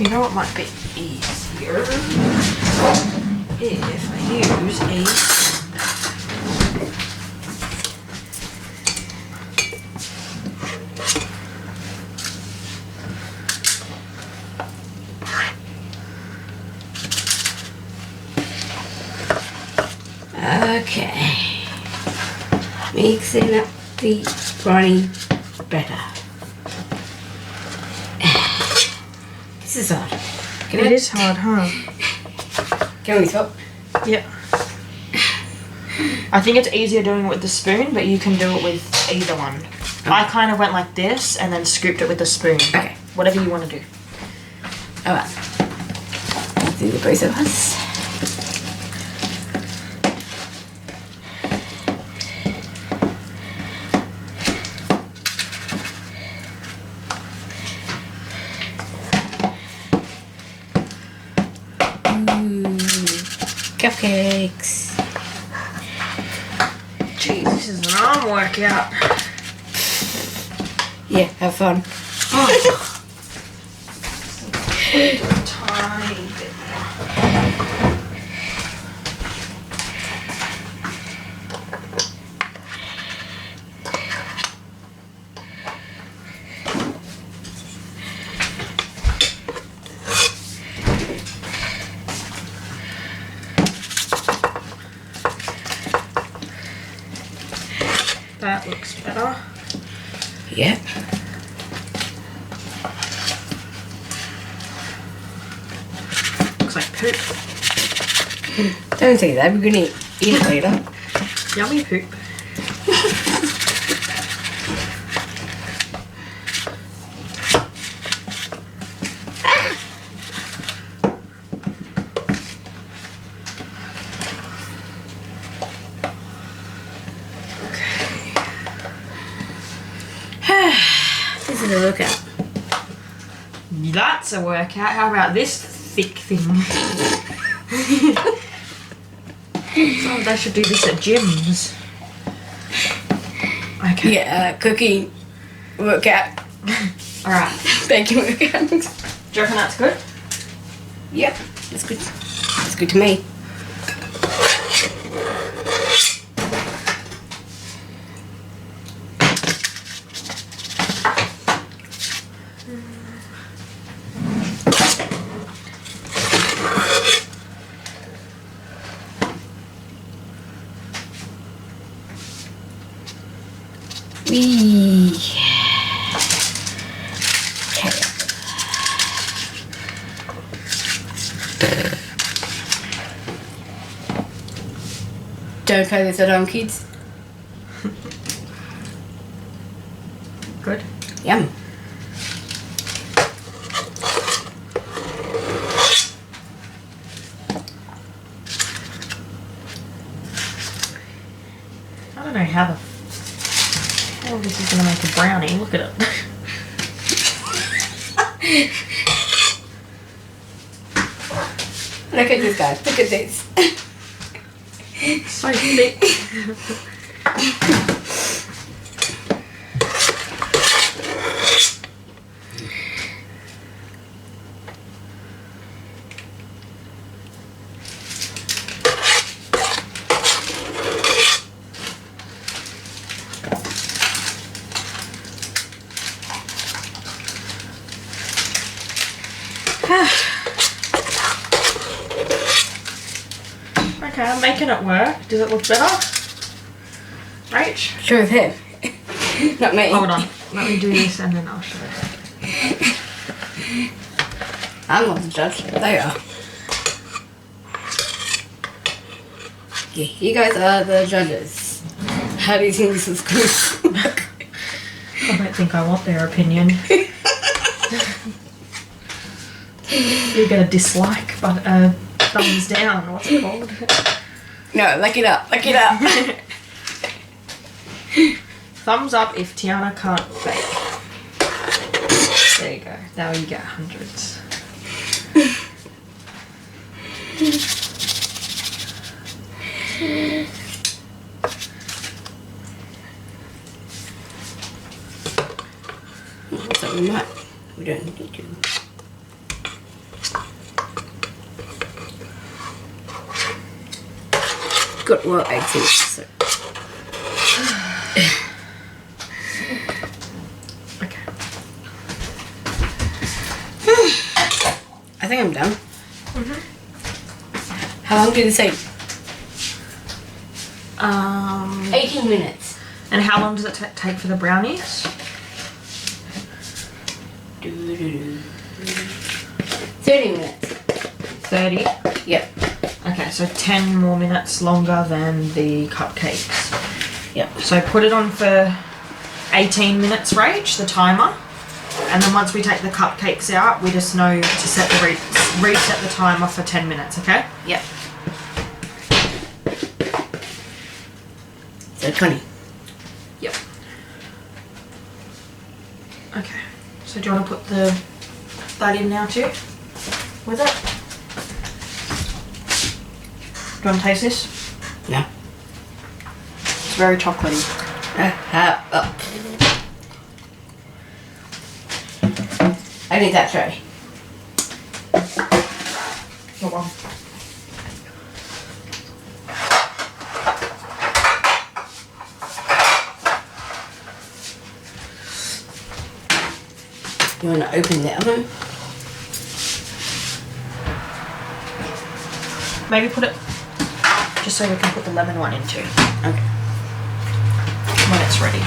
You know what might be easier? If I use a Okay, mixing up the brownie better. This is hard. It is hard, huh? Can we swap? Yeah. I think it's easier doing it with the spoon, but you can do it with either one. Okay. I kind of went like this and then scooped it with the spoon. Okay. Whatever you want to do. Alright. Let's do the both of us. Cupcakes. Jeez, this is an arm workout. Yeah, have fun. Tiny bit That looks better. Yeah. Looks like poop. Don't say that, we're gonna eat it later. Yummy poop. This is a workout. That's a workout. How about this thick thing? Oh, they should do this at gyms. Okay. Yeah, cooking workout. Alright. Baking workout. Do you reckon that's good? Yep, that's good. That's good to me. Wee. Okay. Don't play this at home, kids. Good. Yum. I don't know how the hell this is going to make a brownie. Look at it. Look at this, guys. Look at this. So thick. Okay, I'm making it work. Does it look better? Rach? Sure as hell. Not me. Hold on. Let me do this and then I'll show you. I'm not the judge. They are. Yeah, you guys are the judges. How do you think this is good? I don't think I want their opinion. You get a dislike, but thumbs down. What's it called? No, lick it up. Lick it up. Thumbs up if Tiana can't bake. There you go. Now you get hundreds. So we don't need to. got raw eggs in it. So. Okay. I think I'm done. How long did it take? 18 minutes. And how long does it take for the brownies? 30 minutes. 30? Yep. Okay, so 10 more minutes longer than the cupcakes. Yep. So put it on for 18 minutes, Rach, the timer. And then once we take the cupcakes out, we just know to set the reset the timer for 10 minutes, okay? Yep. So 20. Yep. Okay. So do you want to put that in now too? With it? Do you want to taste this? No. It's very chocolatey. I need that tray. What one? You want to open the oven? Maybe put it just so we can put the lemon one in too. Okay. When it's ready.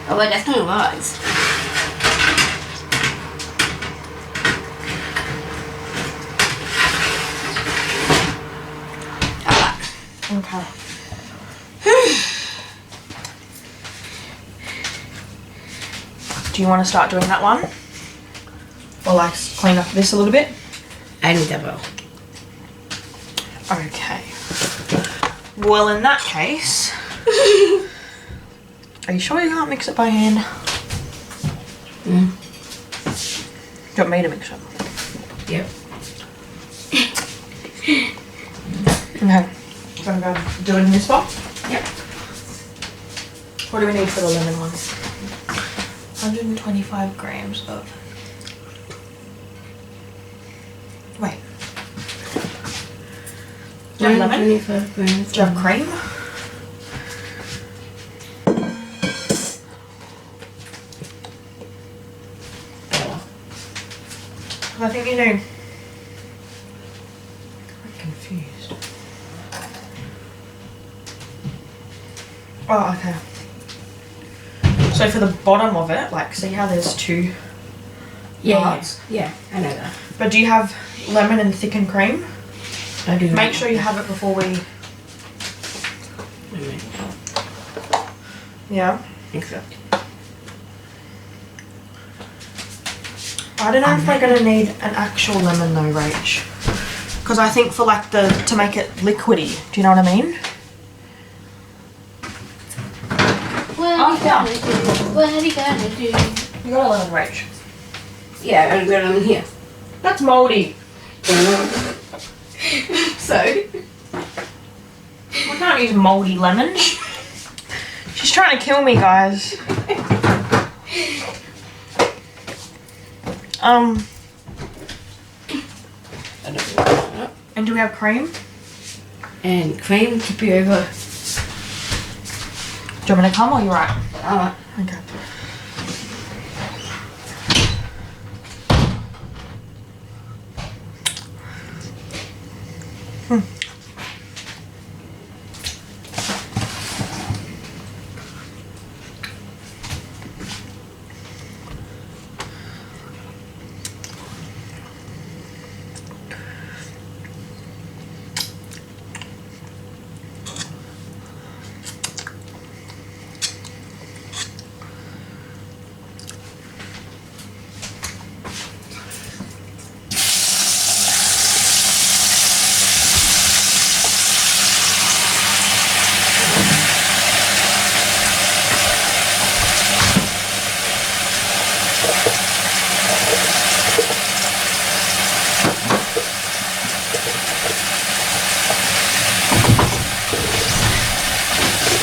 Oh wait, that's not rise. Okay. Do you want to start doing that one? Or like clean up this a little bit? I need that bowl. Okay. Well, in that case, are you sure you can't mix it by hand? Mm. Do you want me to mix it? Yep. Okay. Gonna go do it in this box? Yep. What do we need for the lemon one? 125 grams of... Wait. Do you have lemon? 25 grams. Do you have cream? I think you know. I'm confused. Oh, okay. So for the bottom of it, like, see how there's two parts? Yeah, I know that. But do you have lemon and thickened cream? I do. Make sure you have it before we... Yeah? I think so. I don't know if we're going to need an actual lemon though, Rach. Because I think for like to make it liquidy, do you know what I mean? What Oh, are you gonna do? What are you gonna do? You got a lemon, Rach. Yeah, I'm gonna in here. That's mouldy. So? We can't use mouldy lemon. She's trying to kill me, guys. I don't know. And do we have cream? And cream to be over. Do you want me to come or you right? Okay.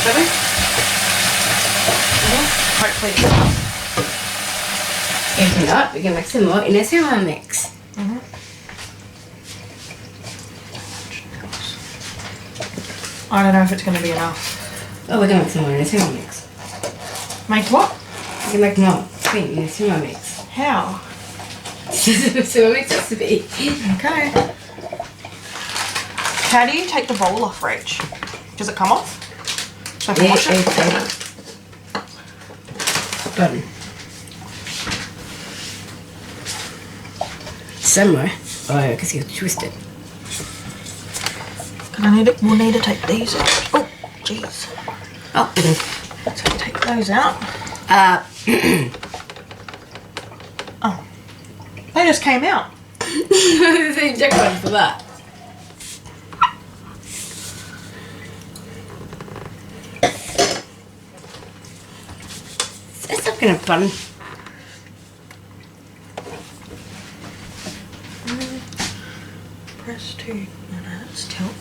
Ready? Hopefully. If not, we can make some more in a ceramics. I don't know if it's going to be enough. Oh, we're gonna make some more in a sumo mix. Make what? We can make more cream in a sumo mix. How? Sumo mix recipe. Okay. How do you take the bowl off, Rach? Does it come off? So I can wash it? Button. Somewhere. Oh, because you twist it. We'll need to take these out. Oh, jeez. Oh. So take those out. Oh. They just came out. There's an inject one for that. It's not gonna fun. Press 2. No, that's tilt.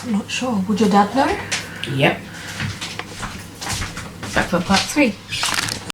I'm not sure. Would your dad know? Yep. Back for part 3.